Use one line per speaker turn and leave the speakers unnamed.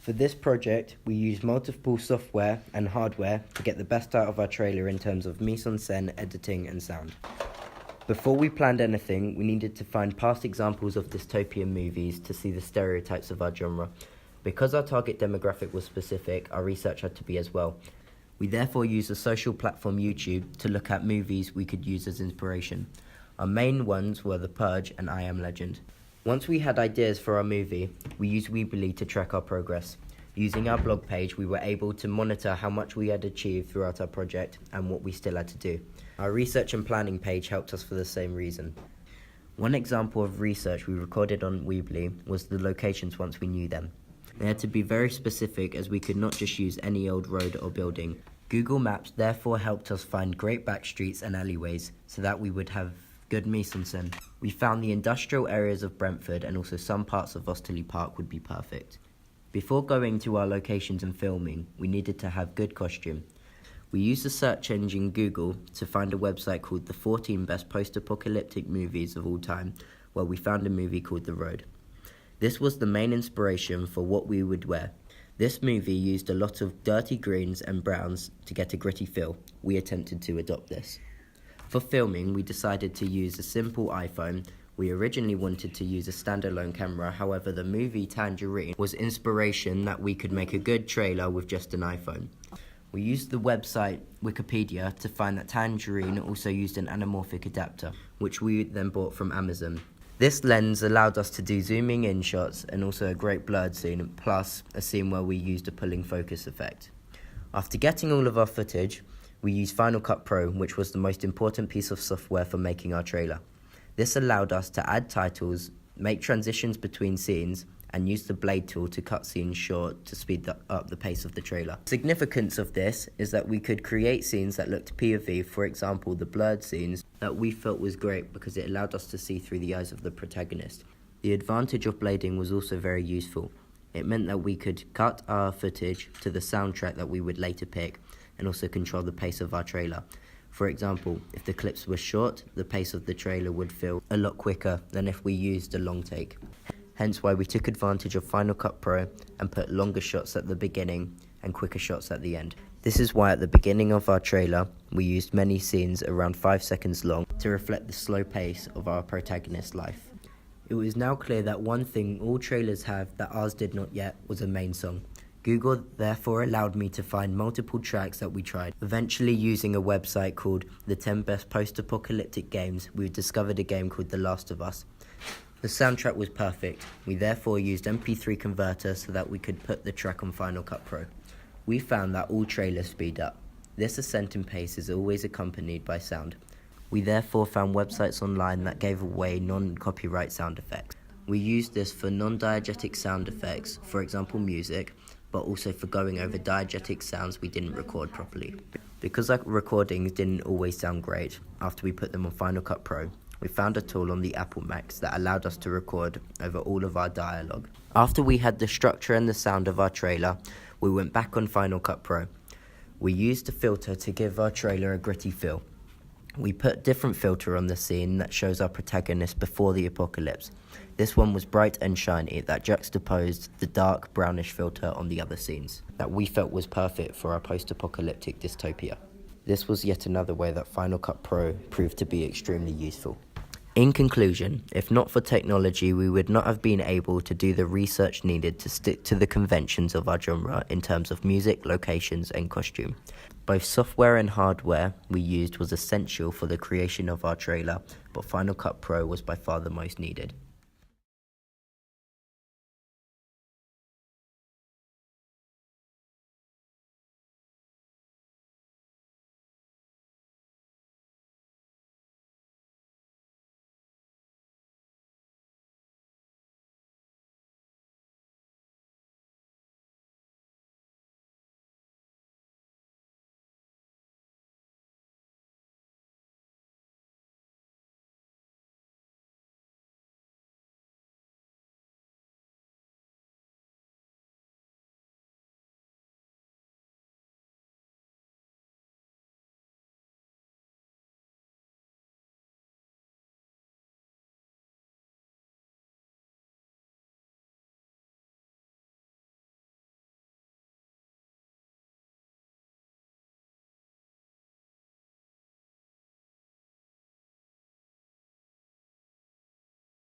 For this project, we used multiple software and hardware to get the best out of our trailer in terms of mise-en-scène, editing and sound. Before we planned anything, we needed to find past examples of dystopian movies to see the stereotypes of our genre. Because our target demographic was specific, our research had to be as well. We therefore used the social platform YouTube to look at movies we could use as inspiration. Our main ones were The Purge and I Am Legend. Once we had ideas for our movie, we used Weebly to track our progress. Using our blog page, we were able to monitor how much we had achieved throughout our project and what we still had to do. Our research and planning page helped us for the same reason. One example of research we recorded on Weebly was the locations once we knew them. They had to be very specific as we could not just use any old road or building. Google Maps therefore helped us find great back streets and alleyways so that we would have good mise-en-scène. We found the industrial areas of Brentford and also some parts of Osterley Park would be perfect. Before going to our locations and filming, we needed to have good costume. We used the search engine Google to find a website called the 14 Best Post-Apocalyptic Movies of All Time, where we found a movie called The Road. This was the main inspiration for what we would wear. This movie used a lot of dirty greens and browns to get a gritty feel. We attempted to adopt this. For filming, we decided to use a simple iPhone. We originally wanted to use a standalone camera, however the movie Tangerine was inspiration that we could make a good trailer with just an iPhone. We used the website Wikipedia to find that Tangerine also used an anamorphic adapter, which we then bought from Amazon. This lens allowed us to do zooming in shots and also a great blurred scene, plus a scene where we used a pulling focus effect. After getting all of our footage, we used Final Cut Pro, which was the most important piece of software for making our trailer. This allowed us to add titles, make transitions between scenes, and use the blade tool to cut scenes short to speed up the pace of the trailer. The significance of this is that we could create scenes that looked POV, for example the blurred scenes, that we felt was great because it allowed us to see through the eyes of the protagonist. The advantage of blading was also very useful. It meant that we could cut our footage to the soundtrack that we would later pick and also control the pace of our trailer. For example, if the clips were short, the pace of the trailer would feel a lot quicker than if we used a long take. Hence why we took advantage of Final Cut Pro and put longer shots at the beginning and quicker shots at the end. This is why at the beginning of our trailer, we used many scenes around 5 seconds long to reflect the slow pace of our protagonist's life. It was now clear that one thing all trailers have that ours did not yet was a main song. Google therefore allowed me to find multiple tracks that we tried. Eventually, using a website called the 10 Best Post-Apocalyptic Games, we discovered a game called The Last of Us. The soundtrack was perfect. We therefore used MP3 converter so that we could put the track on Final Cut Pro. We found that all trailers speed up. This ascent in pace is always accompanied by sound. We therefore found websites online that gave away non-copyright sound effects. We used this for non-diegetic sound effects, for example music, but also for going over diegetic sounds we didn't record properly. Because our recordings didn't always sound great after we put them on Final Cut Pro, we found a tool on the Apple Macs that allowed us to record over all of our dialogue. After we had the structure and the sound of our trailer, we went back on Final Cut Pro. We used a filter to give our trailer a gritty feel. We put different filter on the scene that shows our protagonist before the apocalypse. This one was bright and shiny that juxtaposed the dark brownish filter on the other scenes that we felt was perfect for our post-apocalyptic dystopia. This was yet another way that Final Cut Pro proved to be extremely useful. In conclusion, if not for technology, we would not have been able to do the research needed to stick to the conventions of our genre in terms of music, locations, and costume. Both software and hardware we used was essential for the creation of our trailer, but Final Cut Pro was by far the most needed.